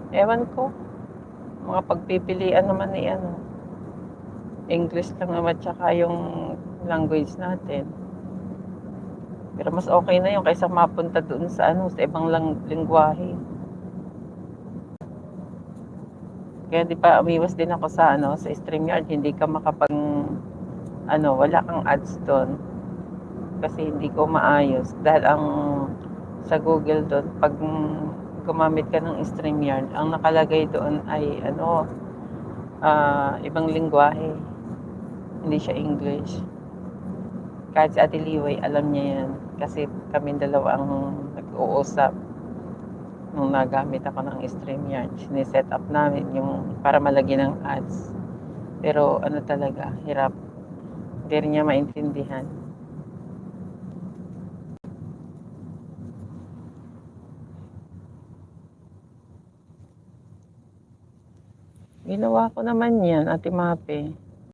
Ewan ko, mga pagpipilian naman ni ano, English lang naman tsaka yung language natin. Pero mas okay na yun kaysa mapunta doon sa ano, sa ibang lengguwahe. Kaya 'di ba umiwas din ako sa ano, sa StreamYard, hindi ka ano, wala kang ads doon kasi hindi ko maayos dahil ang sa Google doon 'pag gumamit ka ng StreamYard, ang nakalagay doon ay ano, ibang lengguwahe, hindi siya English. Kahit si Ate Liway alam niya 'yan kasi kaming dalawa ang nag-uusap nung nagamit ako ng StreamYard. Sine-set up namin yung para malagyan ng ads. Pero ano talaga, hirap. Hindi rin niya maintindihan. Ginawa ko naman yan, Ate Mape.